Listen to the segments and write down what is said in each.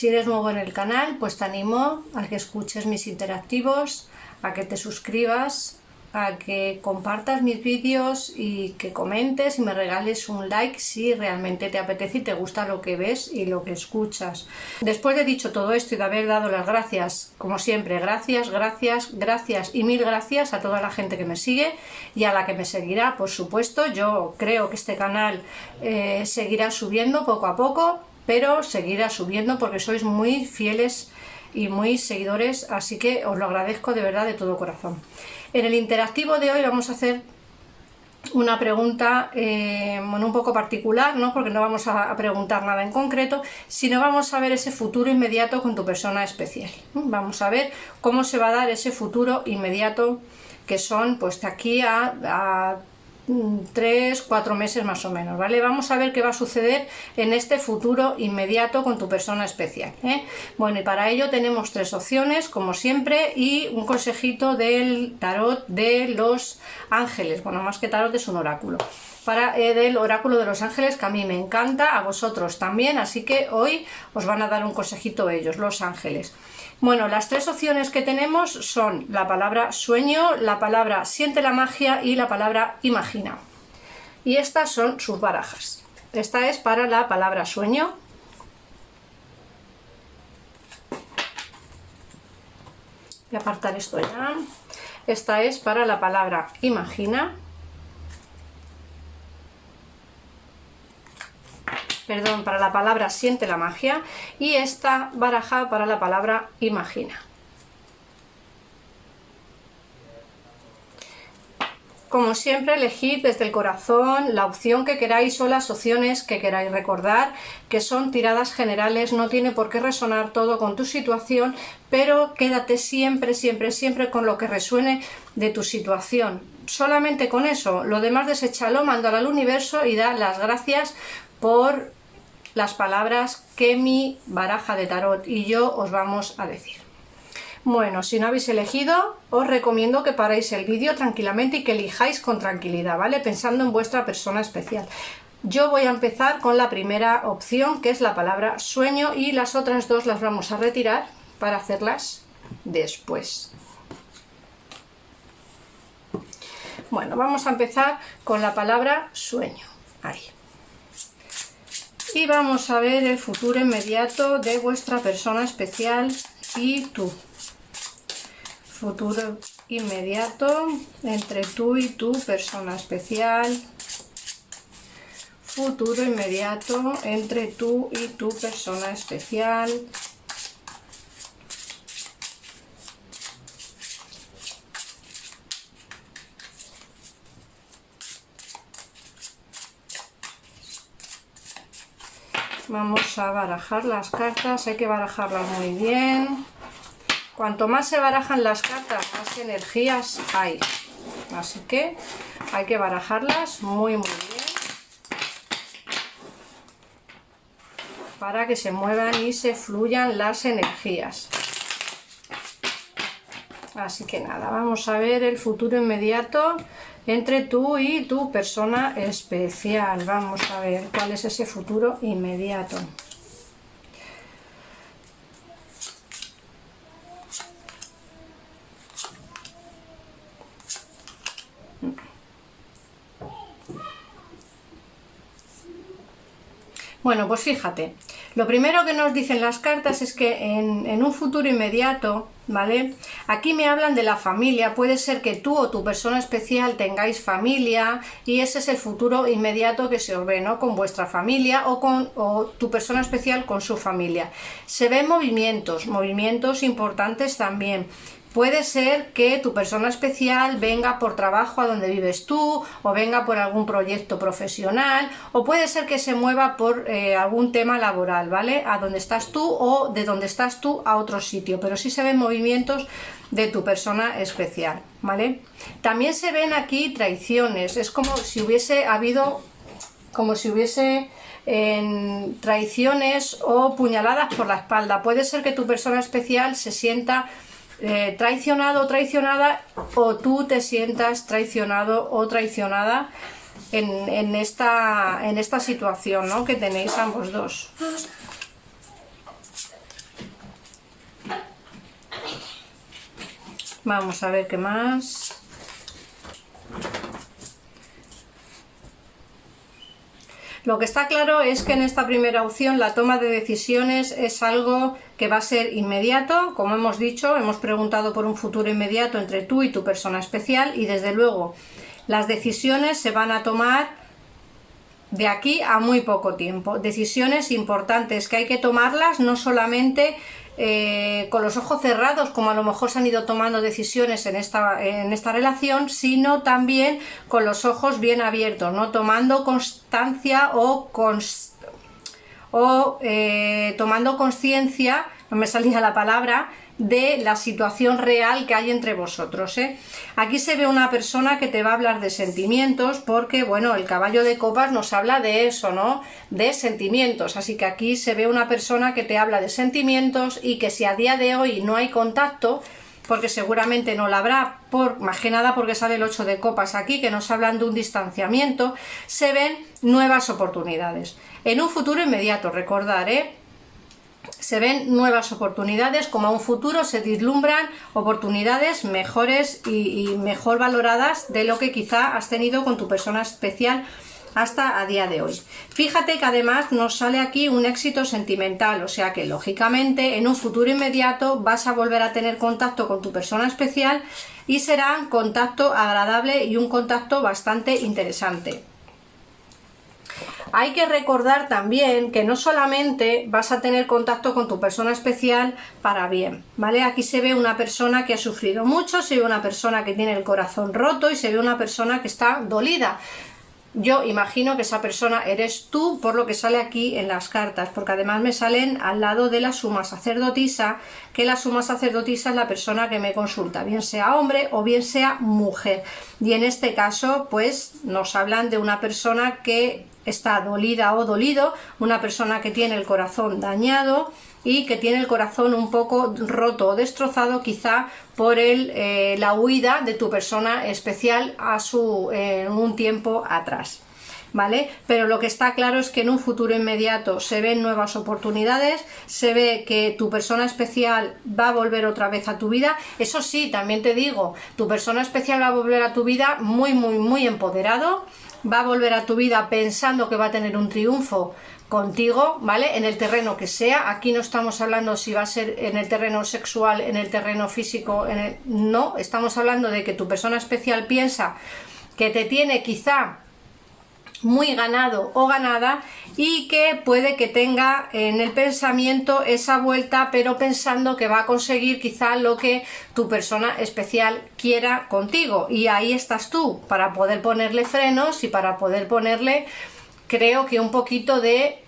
Si eres nuevo en el canal, pues te animo a que escuches mis interactivos, a que te suscribas, a que compartas mis vídeos y que comentes y me regales un like si realmente te apetece y te gusta lo que ves y lo que escuchas. Después de dicho todo esto y de haber dado las gracias, como siempre, gracias y mil gracias a toda la gente que me sigue y a la que me seguirá, por supuesto. Yo creo que este canal seguirá subiendo poco a poco, pero seguirá subiendo porque sois muy fieles y muy seguidores, así que os lo agradezco de verdad de todo corazón. En el interactivo de hoy vamos a hacer una pregunta un poco particular, ¿no? Porque no vamos a preguntar nada en concreto, sino vamos a ver ese futuro inmediato con tu persona especial. Vamos a ver cómo se va a dar ese futuro inmediato, que son pues de aquí a 3-4 meses más o menos, ¿vale? Vamos a ver qué va a suceder en este futuro inmediato con tu persona especial, ¿eh? Bueno, y para ello tenemos 3 opciones, como siempre, y un consejito del tarot de los ángeles. Bueno, más que tarot, es un oráculo. Del oráculo de los ángeles, que a mí me encanta, a vosotros también, así que hoy os van a dar un consejito ellos, los ángeles. Bueno, las 3 opciones que tenemos son la palabra sueño, la palabra siente la magia y la palabra imagina. Y estas son sus barajas. Esta es para la palabra sueño. Voy a apartar esto ya. Esta es para la palabra imagina. Perdón, para la palabra siente la magia, y esta baraja para la palabra imagina. Como siempre, elegid desde el corazón la opción que queráis o las opciones que queráis. Recordar que son tiradas generales, no tiene por qué resonar todo con tu situación, pero quédate siempre con lo que resuene de tu situación. Solamente con eso, lo demás deséchalo, mándalo al universo y da las gracias por las palabras que mi baraja de tarot y yo os vamos a decir. Bueno, si no habéis elegido, os recomiendo que paréis el vídeo tranquilamente y que elijáis con tranquilidad, ¿vale? Pensando en vuestra persona especial. Yo voy a empezar con la primera opción, que es la palabra sueño, y las otras 2 las vamos a retirar para hacerlas después. Bueno, vamos a empezar con la palabra sueño. Ahí. Y vamos a ver el futuro inmediato de vuestra persona especial y tú. Futuro inmediato entre tú y tu persona especial. Futuro inmediato entre tú y tu persona especial. Vamos a barajar las cartas, hay que barajarlas muy bien. Cuanto más se barajan las cartas, más energías hay. Así que hay que barajarlas muy bien para que se muevan y se fluyan las energías. Así que nada, vamos a ver el futuro inmediato entre tú y tu persona especial. Vamos a ver cuál es ese futuro inmediato. Bueno, pues fíjate, lo primero que nos dicen las cartas es que en un futuro inmediato, ¿vale? Aquí me hablan de la familia. Puede ser que tú o tu persona especial tengáis familia y ese es el futuro inmediato que se os ve, ¿no? Con vuestra familia o tu persona especial con su familia. Se ven movimientos importantes también. Puede ser que tu persona especial venga por trabajo a donde vives tú, o venga por algún proyecto profesional, o puede ser que se mueva por algún tema laboral, ¿vale? A donde estás tú o de donde estás tú a otro sitio, pero sí se ven movimientos de tu persona especial, ¿vale? También se ven aquí traiciones, es como si hubiese traiciones o puñaladas por la espalda. Puede ser que tu persona especial se sienta traicionado o traicionada, o tú te sientas traicionado o traicionada en esta situación, ¿no? Que tenéis ambos dos. Vamos a ver qué más. Lo que está claro es que en esta primera opción la toma de decisiones es algo que va a ser inmediato. Como hemos dicho, hemos preguntado por un futuro inmediato entre tú y tu persona especial, y desde luego las decisiones se van a tomar de aquí a muy poco tiempo. Decisiones importantes que hay que tomarlas no solamente con los ojos cerrados, como a lo mejor se han ido tomando decisiones en esta relación, sino también con los ojos bien abiertos, ¿no? Tomando constancia tomando conciencia, no me salía la palabra, de la situación real que hay entre vosotros, ¿eh? Aquí se ve una persona que te va a hablar de sentimientos, porque bueno, el caballo de copas nos habla de eso, ¿no? De sentimientos, así que aquí se ve una persona que te habla de sentimientos, y que si a día de hoy no hay contacto, porque seguramente no la habrá, más que nada porque sale el 8 de copas aquí, que nos hablan de un distanciamiento, se ven nuevas oportunidades. En un futuro inmediato, recordar, se ven nuevas oportunidades, como a un futuro se vislumbran oportunidades mejores y mejor valoradas de lo que quizá has tenido con tu persona especial hasta a día de hoy. Fíjate que además nos sale aquí un éxito sentimental, o sea que lógicamente en un futuro inmediato vas a volver a tener contacto con tu persona especial, y será un contacto agradable y un contacto bastante interesante. Hay que recordar también que no solamente vas a tener contacto con tu persona especial para bien, ¿vale? Aquí se ve una persona que ha sufrido mucho, se ve una persona que tiene el corazón roto y se ve una persona que está dolida. Yo imagino que esa persona eres tú, por lo que sale aquí en las cartas, porque además me salen al lado de la suma sacerdotisa, que la suma sacerdotisa es la persona que me consulta, bien sea hombre o bien sea mujer. Y en este caso, pues nos hablan de una persona que está dolida o dolido, una persona que tiene el corazón dañado y que tiene el corazón un poco roto o destrozado, quizá por la huida de tu persona especial en un tiempo atrás, ¿vale? Pero lo que está claro es que en un futuro inmediato se ven nuevas oportunidades, se ve que tu persona especial va a volver otra vez a tu vida. Eso sí, también te digo, tu persona especial va a volver a tu vida muy empoderado, va a volver a tu vida pensando que va a tener un triunfo contigo, ¿vale? En el terreno que sea. Aquí no estamos hablando si va a ser en el terreno sexual, en el terreno físico, no, estamos hablando de que tu persona especial piensa que te tiene quizá muy ganado o ganada, y que puede que tenga en el pensamiento esa vuelta, pero pensando que va a conseguir quizá lo que tu persona especial quiera contigo, y ahí estás tú para poder ponerle frenos y para poder ponerle, creo que un poquito de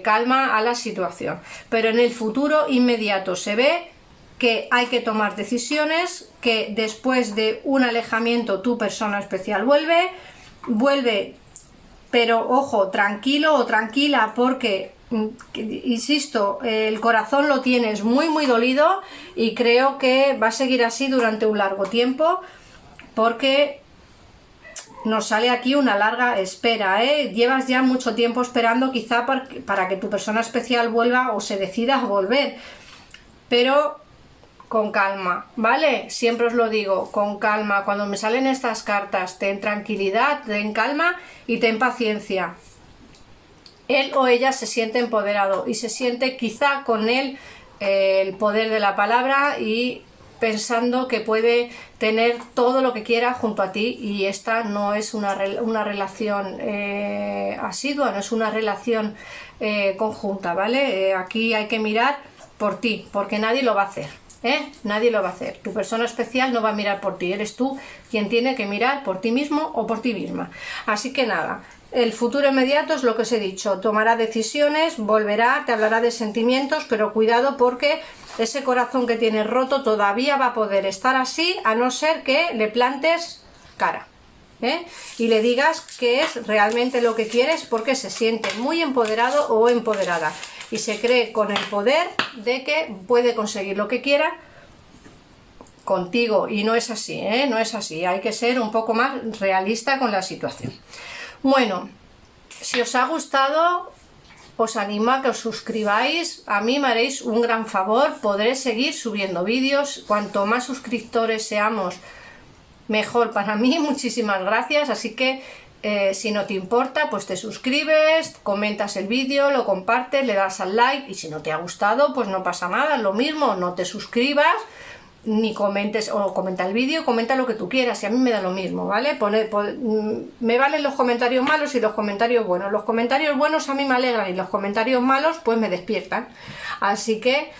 calma a la situación. Pero en el futuro inmediato se ve que hay que tomar decisiones, que después de un alejamiento tu persona especial vuelve, pero ojo, tranquilo o tranquila, porque insisto, el corazón lo tienes muy dolido, y creo que va a seguir así durante un largo tiempo, porque nos sale aquí una larga espera, ¿eh? Llevas ya mucho tiempo esperando quizá para que tu persona especial vuelva o se decida a volver, pero con calma, ¿vale? Siempre os lo digo, con calma. Cuando me salen estas cartas, ten tranquilidad, ten calma y ten paciencia. Él o ella se siente empoderado y se siente quizá con él el poder de la palabra, y pensando que puede tener todo lo que quiera junto a ti, y esta no es una relación asidua, no es una relación conjunta, ¿vale? Aquí hay que mirar por ti, porque nadie lo va a hacer. Nadie lo va a hacer. Tu persona especial no va a mirar por ti, eres tú quien tiene que mirar por ti mismo o por ti misma. Así que nada, el futuro inmediato es lo que os he dicho, tomará decisiones, volverá, te hablará de sentimientos, pero cuidado, porque ese corazón que tienes roto todavía va a poder estar así, a no ser que le plantes cara, y le digas qué es realmente lo que quieres, porque se siente muy empoderado o empoderada y se cree con el poder de que puede conseguir lo que quiera contigo, y no es así, no es así. Hay que ser un poco más realista con la situación. Bueno, si os ha gustado, os animo a que os suscribáis, a mí me haréis un gran favor, podré seguir subiendo vídeos, cuanto más suscriptores seamos, mejor para mí, muchísimas gracias, así que si no te importa, pues te suscribes, comentas el vídeo, lo compartes, le das al like, y si no te ha gustado, pues no pasa nada, lo mismo, no te suscribas, ni comentes, o comenta el vídeo, comenta lo que tú quieras, y a mí me da lo mismo, ¿vale? Me valen los comentarios malos y los comentarios buenos. Los comentarios buenos a mí me alegran y los comentarios malos pues me despiertan. Así que,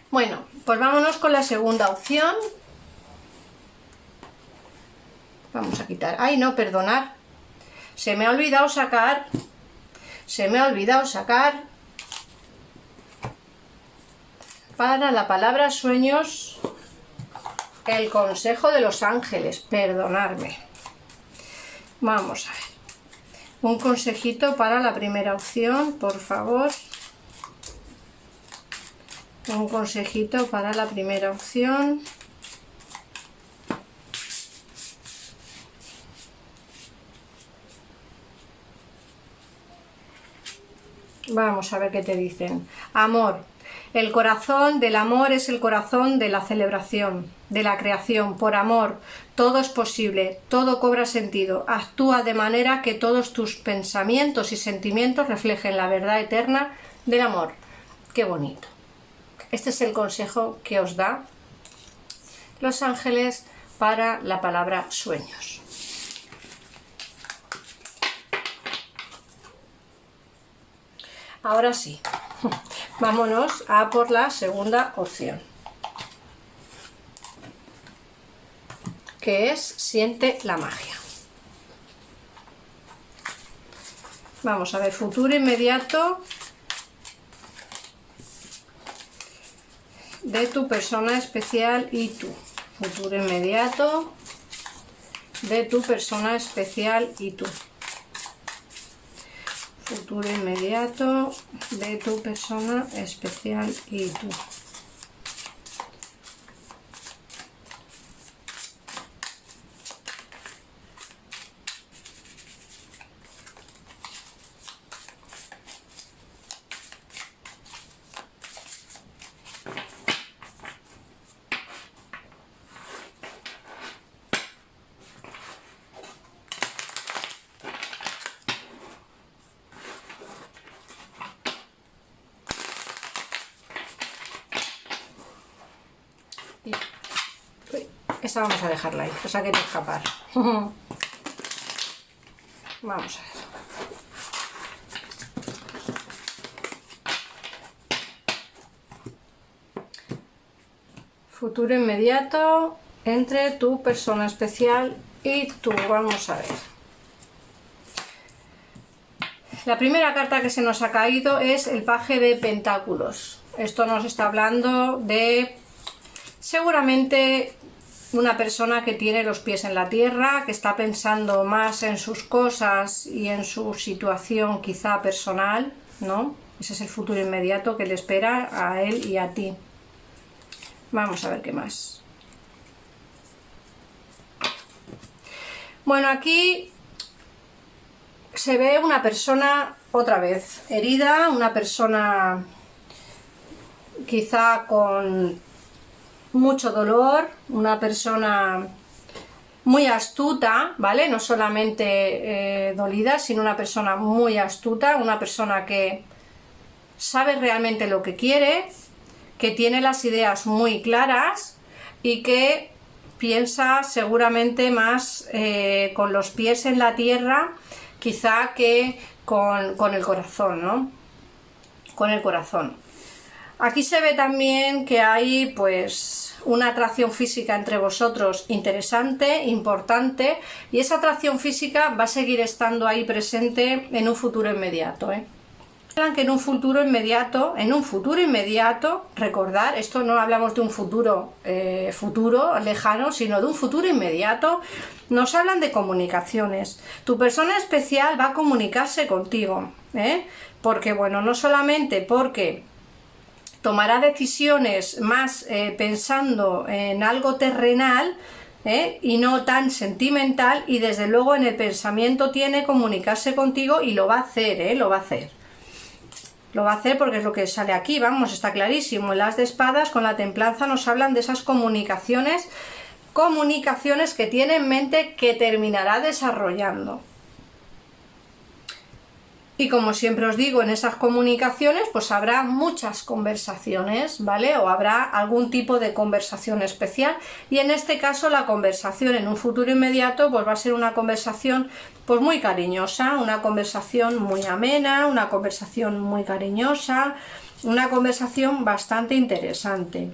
bueno, pues vámonos con la segunda opción. Vamos a quitar, ay no, perdonad, se me ha olvidado sacar para la palabra sueños el consejo de los ángeles, perdonadme. Vamos a ver, un consejito para la primera opción, por favor. Un consejito para la primera opción. Vamos a ver qué te dicen. Amor. El corazón del amor es el corazón de la celebración, de la creación. Por amor, todo es posible, todo cobra sentido. Actúa de manera que todos tus pensamientos y sentimientos reflejen la verdad eterna del amor. Qué bonito. Este es el consejo que os da los ángeles para la palabra sueños. Ahora sí, vámonos a por la segunda opción, que es siente la magia. Vamos a ver, futuro inmediato de tu persona especial y tú. Futuro inmediato de tu persona especial y tú. Futuro inmediato de tu persona especial y tú. Esta vamos a dejarla ahí, esa quiere escapar. Vamos a ver. Futuro inmediato entre tu persona especial y tú. Vamos a ver. La primera carta que se nos ha caído es el paje de pentáculos. Esto nos está hablando de seguramente una persona que tiene los pies en la tierra, que está pensando más en sus cosas y en su situación quizá personal, ¿no? Ese es el futuro inmediato que le espera a él y a ti. Vamos a ver qué más. Bueno, aquí se ve una persona otra vez herida, una persona quizá con mucho dolor, una persona muy astuta, ¿vale? No solamente dolida, sino una persona muy astuta, una persona que sabe realmente lo que quiere, que tiene las ideas muy claras y que piensa seguramente más con los pies en la tierra, quizá que con el corazón, ¿no? Con el corazón. Aquí se ve también que hay pues una atracción física entre vosotros interesante, importante, y esa atracción física va a seguir estando ahí presente en un futuro inmediato, ¿eh? Que en un futuro inmediato, recordar, esto no hablamos de un futuro lejano, sino de un futuro inmediato, nos hablan de comunicaciones. Tu persona especial va a comunicarse contigo, ¿eh? Porque, bueno, no solamente porque tomará decisiones más pensando en algo terrenal, y no tan sentimental, y desde luego en el pensamiento tiene comunicarse contigo y lo va a hacer, lo va a hacer. Lo va a hacer porque es lo que sale aquí, vamos, está clarísimo. El as de espadas con la templanza nos hablan de esas comunicaciones que tiene en mente, que terminará desarrollando. Y como siempre os digo, en esas comunicaciones pues habrá muchas conversaciones, ¿vale? O habrá algún tipo de conversación especial, y en este caso la conversación en un futuro inmediato pues va a ser una conversación pues muy cariñosa, una conversación muy amena, una conversación muy cariñosa, una conversación bastante interesante.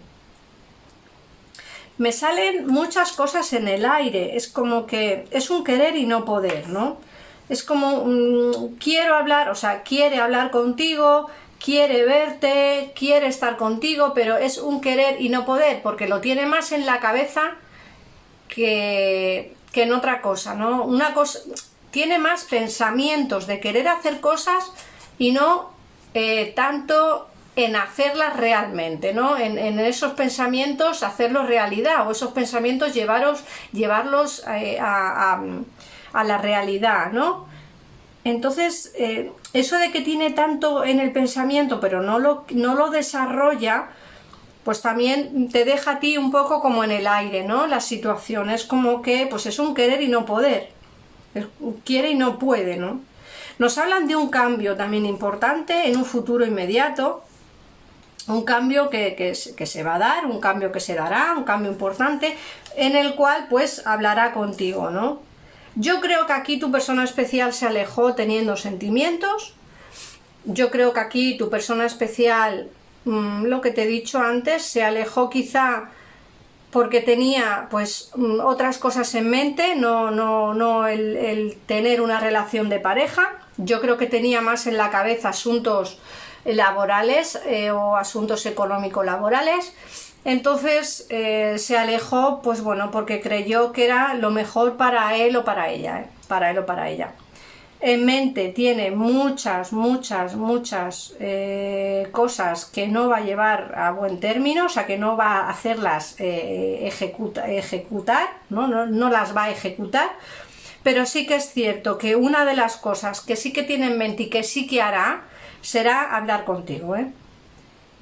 Me salen muchas cosas en el aire, es como que es un querer y no poder, ¿no? Es como quiero hablar, o sea, quiere hablar contigo, quiere verte, quiere estar contigo, pero es un querer y no poder, porque lo tiene más en la cabeza que en otra cosa, ¿no? Una cosa, tiene más pensamientos de querer hacer cosas y no tanto en hacerlas realmente, ¿no? En esos pensamientos hacerlos realidad, o esos pensamientos llevarlos a la realidad, ¿no? Entonces, eso de que tiene tanto en el pensamiento pero no lo desarrolla, pues también te deja a ti un poco como en el aire, ¿no? Las situaciones como que pues es un querer y no poder, quiere y no puede, ¿no? Nos hablan de un cambio también importante en un futuro inmediato, un cambio que se va a dar, un cambio que se dará, un cambio importante, en el cual pues hablará contigo, ¿no? Yo creo que aquí tu persona especial se alejó teniendo sentimientos. Yo creo que aquí tu persona especial, lo que te he dicho antes, se alejó quizá porque tenía pues otras cosas en mente, no el tener una relación de pareja. Yo creo que tenía más en la cabeza asuntos laborales o asuntos económico-laborales. Entonces se alejó, pues bueno, porque creyó que era lo mejor para él o para ella, para él o para ella. En mente tiene muchas cosas que no va a llevar a buen término, o sea, que no va a hacerlas ejecutar, no las va a ejecutar, pero sí que es cierto que una de las cosas que sí que tiene en mente y que sí que hará será hablar contigo,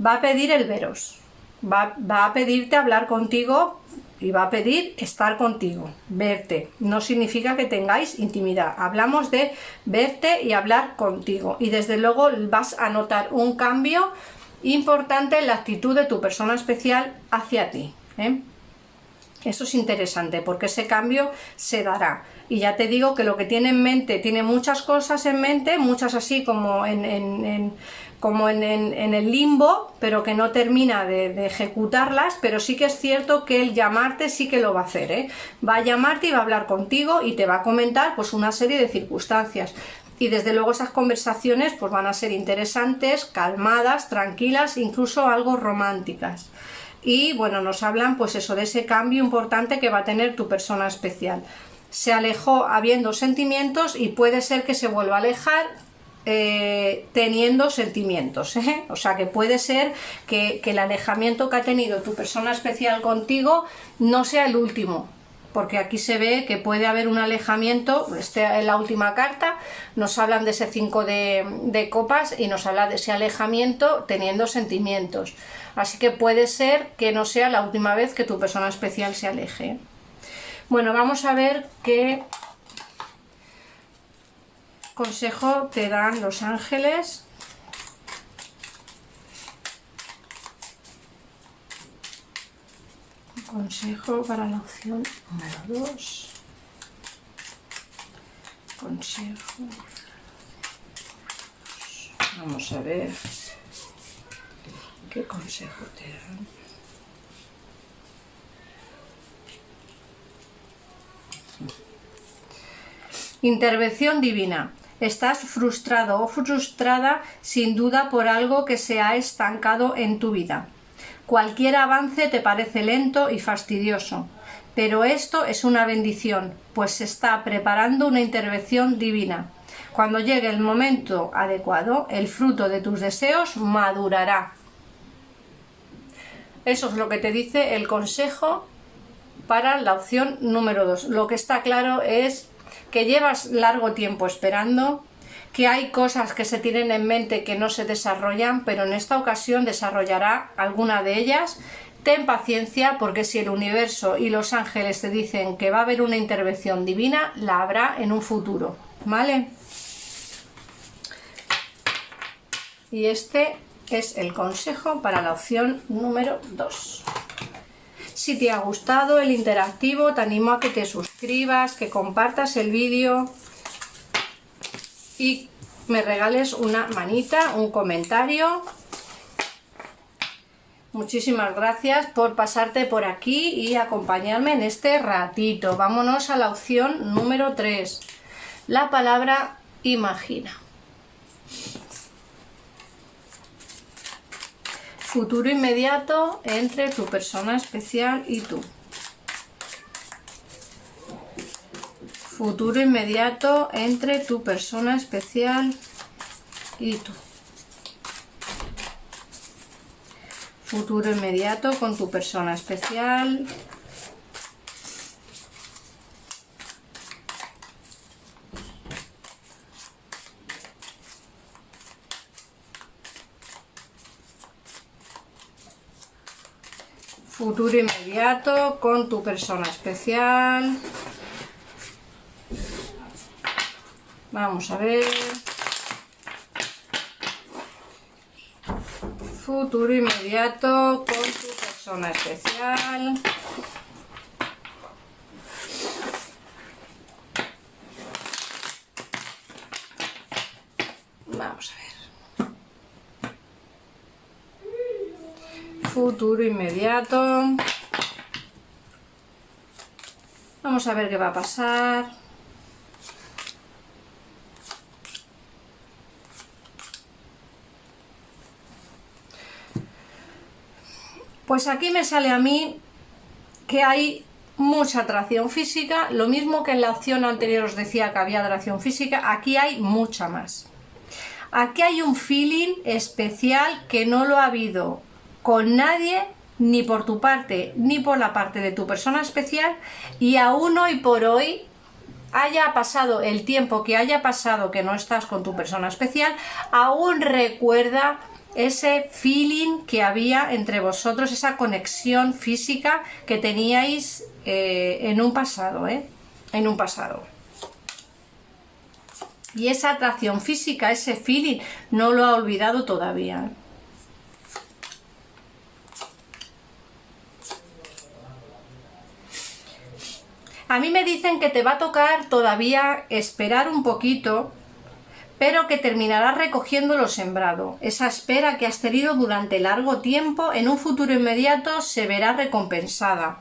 Va a pedir el veros. Va a pedirte hablar contigo y va a pedir estar contigo, verte. No significa que tengáis intimidad, hablamos de verte y hablar contigo, y desde luego vas a notar un cambio importante en la actitud de tu persona especial hacia ti, Eso es interesante porque ese cambio se dará. Y ya te digo que lo que tiene en mente, tiene muchas cosas en mente, muchas así como en el limbo, pero que no termina de ejecutarlas, pero sí que es cierto que el llamarte sí que lo va a hacer, Va a llamarte y va a hablar contigo y te va a comentar pues una serie de circunstancias. Y desde luego esas conversaciones pues van a ser interesantes, calmadas, tranquilas, incluso algo románticas. Y bueno, nos hablan pues eso, de ese cambio importante que va a tener tu persona especial. Se alejó habiendo sentimientos y puede ser que se vuelva a alejar teniendo sentimientos, O sea que puede ser que el alejamiento que ha tenido tu persona especial contigo no sea el último, porque aquí se ve que puede haber un alejamiento. En la última carta nos hablan de ese 5 de copas y nos habla de ese alejamiento teniendo sentimientos, así que puede ser que no sea la última vez que tu persona especial se aleje. Bueno, vamos a ver qué consejo te dan los ángeles. Consejo para la opción número 2. Consejo. Vamos a ver qué consejo te dan. Intervención divina. Estás frustrado o frustrada sin duda por algo que se ha estancado en tu vida. Cualquier avance te parece lento y fastidioso, pero esto es una bendición, pues se está preparando una intervención divina. Cuando llegue el momento adecuado, el fruto de tus deseos madurará. Eso es lo que te dice el consejo para la opción número 2. Lo que está claro es que llevas largo tiempo esperando, que hay cosas que se tienen en mente que no se desarrollan, pero en esta ocasión desarrollará alguna de ellas. Ten paciencia, porque si el universo y los ángeles te dicen que va a haber una intervención divina, la habrá en un futuro, ¿vale? Y este es el consejo para la opción número 2. Si te ha gustado el interactivo, te animo a que te suscribas, que compartas el vídeo y me regales una manita, un comentario. Muchísimas gracias por pasarte por aquí y acompañarme en este ratito. Vámonos a la opción número 3. La palabra imagina. Futuro inmediato entre tu persona especial y tú. Futuro inmediato entre tu persona especial y tú. Futuro inmediato con tu persona especial. Futuro inmediato con tu persona especial. Vamos a ver. Futuro inmediato con tu persona especial. Vamos a ver. Futuro inmediato. Vamos a ver qué va a pasar. Pues aquí me sale a mí que hay mucha atracción física, lo mismo que en la opción anterior os decía que había atracción física, aquí hay mucha más. Aquí hay un feeling especial que no lo ha habido con nadie, ni por tu parte, ni por la parte de tu persona especial, y aún hoy por hoy, haya pasado el tiempo que haya pasado que no estás con tu persona especial, aún recuerda ese feeling que había entre vosotros, esa conexión física que teníais en un pasado, en un pasado. Y esa atracción física, ese feeling, no lo ha olvidado todavía. A mí me dicen que te va a tocar todavía esperar un poquito, pero que terminarás recogiendo lo sembrado. Esa espera que has tenido durante largo tiempo, en un futuro inmediato se verá recompensada.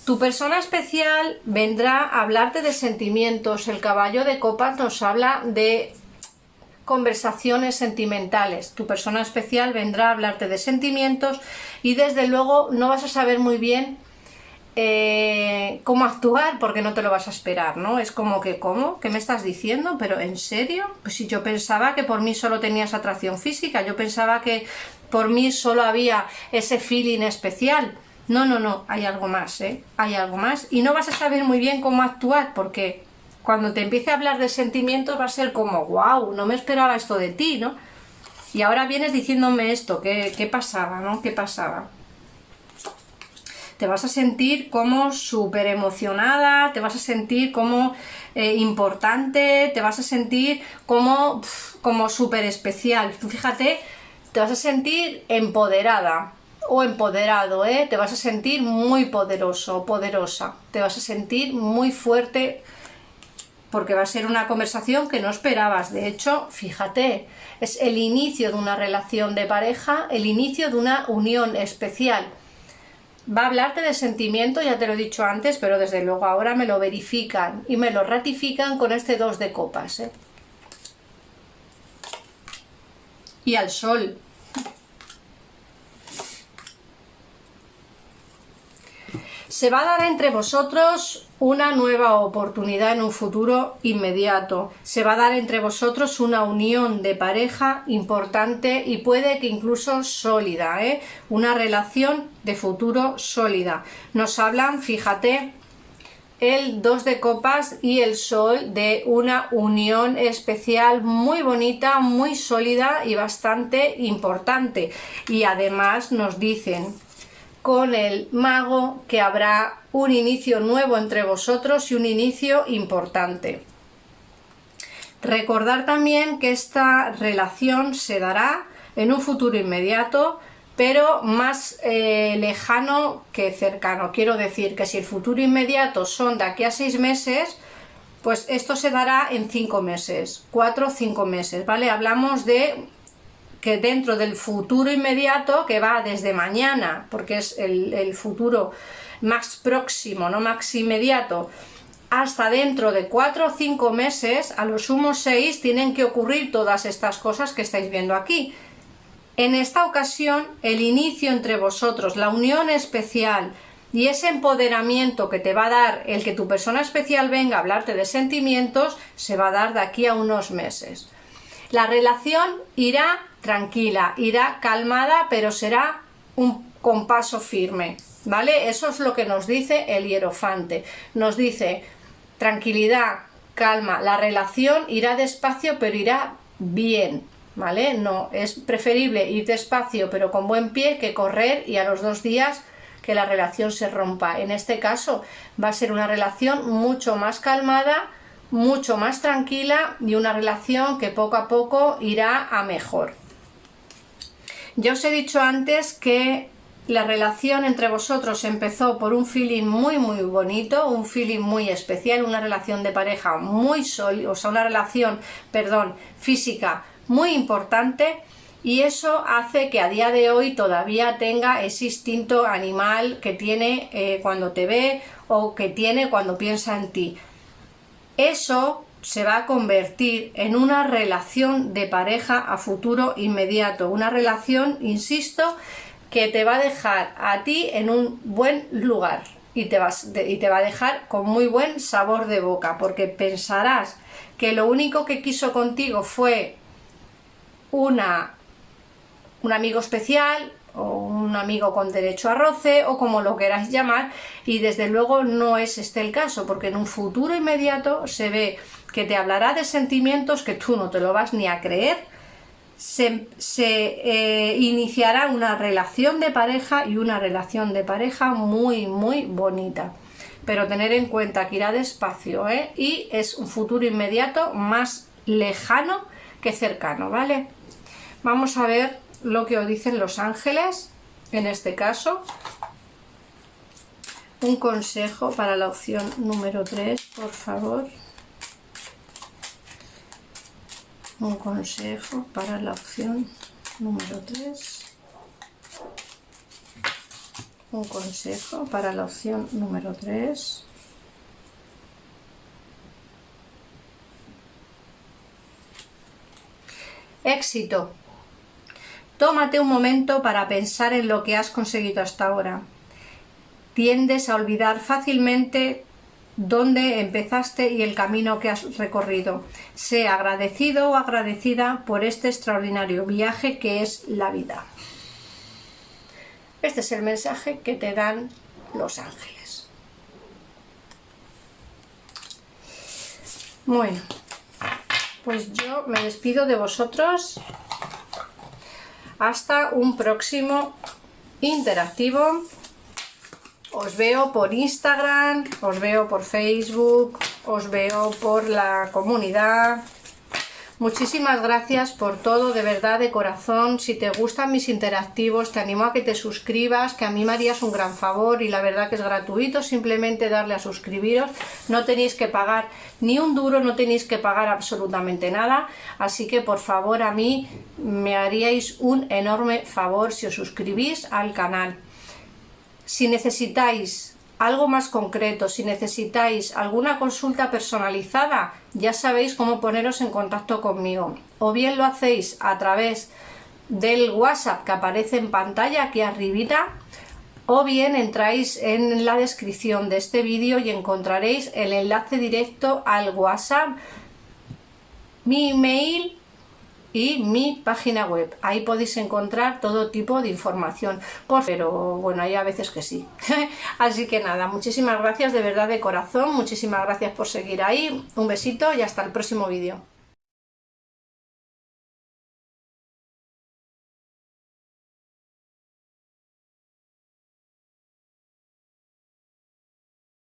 Tu persona especial vendrá a hablarte de sentimientos. El caballo de copas nos habla de conversaciones sentimentales. Tu persona especial vendrá a hablarte de sentimientos y desde luego no vas a saber muy bien cómo actuar, porque no te lo vas a esperar, ¿no? Es como que, ¿cómo? ¿Qué me estás diciendo? ¿Pero en serio? Pues si yo pensaba que por mí solo tenías atracción física, yo pensaba que por mí solo había ese feeling especial. No, no, no, hay algo más, hay algo más, y no vas a saber muy bien cómo actuar, porque cuando te empiece a hablar de sentimientos va a ser como, wow, no me esperaba esto de ti, ¿no? Y ahora vienes diciéndome esto, ¿qué pasaba, no? ¿Qué pasaba? Te vas a sentir como súper emocionada, te vas a sentir como importante, te vas a sentir como súper especial. Tú fíjate, te vas a sentir empoderada o empoderado, te vas a sentir muy poderoso o poderosa, te vas a sentir muy fuerte, porque va a ser una conversación que no esperabas. De hecho, fíjate, es el inicio de una relación de pareja, el inicio de una unión especial. Va a hablarte de sentimiento, ya te lo he dicho antes, pero desde luego ahora me lo verifican y me lo ratifican con este 2 de copas. Y al sol. Se va a dar entre vosotros una nueva oportunidad en un futuro inmediato. Se va a dar entre vosotros una unión de pareja importante y puede que incluso sólida, una relación de futuro sólida. Nos hablan, fíjate, el 2 de copas y el sol de una unión especial muy bonita, muy sólida y bastante importante. Y además nos dicen con el mago que habrá un inicio nuevo entre vosotros y un inicio importante. Recordar también que esta relación se dará en un futuro inmediato, pero más lejano que cercano. Quiero decir que si el futuro inmediato son de aquí a 6 meses, pues esto se dará en 5 meses, 4 o 5 meses, ¿vale? Hablamos de que dentro del futuro inmediato, que va desde mañana, porque es el futuro más próximo, no más inmediato, hasta dentro de 4 o 5 meses, a lo sumo 6, tienen que ocurrir todas estas cosas que estáis viendo aquí. En esta ocasión, el inicio entre vosotros, la unión especial y ese empoderamiento que te va a dar el que tu persona especial venga a hablarte de sentimientos, se va a dar de aquí a unos meses. La relación irá tranquila, irá calmada, pero será con paso firme, ¿vale? Eso es lo que nos dice el hierofante. Nos dice tranquilidad, calma, la relación irá despacio, pero irá bien, ¿vale? No, es preferible ir despacio pero con buen pie que correr y a los 2 días que la relación se rompa. En este caso va a ser una relación mucho más calmada, mucho más tranquila y una relación que poco a poco irá a mejor. Ya os he dicho antes que la relación entre vosotros empezó por un feeling muy bonito, un feeling muy especial, una relación de pareja muy sólida, o sea, una relación, física muy importante, y eso hace que a día de hoy todavía tenga ese instinto animal que tiene cuando te ve o que tiene cuando piensa en ti. Eso se va a convertir en una relación de pareja a futuro inmediato, una relación, insisto, que te va a dejar a ti en un buen lugar y te va a dejar con muy buen sabor de boca, porque pensarás que lo único que quiso contigo fue un amigo especial o un amigo con derecho a roce o como lo queráis llamar, y desde luego no es este el caso, porque en un futuro inmediato se ve que te hablará de sentimientos que tú no te lo vas ni a creer. Se iniciará una relación de pareja, y una relación de pareja muy bonita, pero tener en cuenta que irá despacio, y es un futuro inmediato más lejano que cercano, ¿vale? Vamos a ver lo que os dicen los ángeles en este caso. Un consejo para la opción número 3, por favor. Un consejo para la opción número 3. Un consejo para la opción número 3. Éxito. Tómate un momento para pensar en lo que has conseguido hasta ahora. Tiendes a olvidar fácilmente dónde empezaste y el camino que has recorrido. Sé agradecido o agradecida por este extraordinario viaje que es la vida. Este es el mensaje que te dan los ángeles. Bueno, pues yo me despido de vosotros. Hasta un próximo interactivo. Os veo por Instagram, os veo por Facebook, os veo por la comunidad. Muchísimas gracias por todo, de verdad, de corazón. Si te gustan mis interactivos, te animo a que te suscribas, que a mí me harías un gran favor, y la verdad que es gratuito, simplemente darle a suscribiros. No tenéis que pagar ni un duro, no tenéis que pagar absolutamente nada, así que por favor a mí me haríais un enorme favor si os suscribís al canal. Si necesitáis algo más concreto, si necesitáis alguna consulta personalizada, ya sabéis cómo poneros en contacto conmigo. O bien lo hacéis a través del WhatsApp que aparece en pantalla aquí arribita, o bien entráis en la descripción de este vídeo y encontraréis el enlace directo al WhatsApp, mi email y mi página web. Ahí podéis encontrar todo tipo de información, pero bueno, hay a veces que sí. Así que nada, muchísimas gracias de verdad, de corazón, muchísimas gracias por seguir ahí, un besito y hasta el próximo vídeo.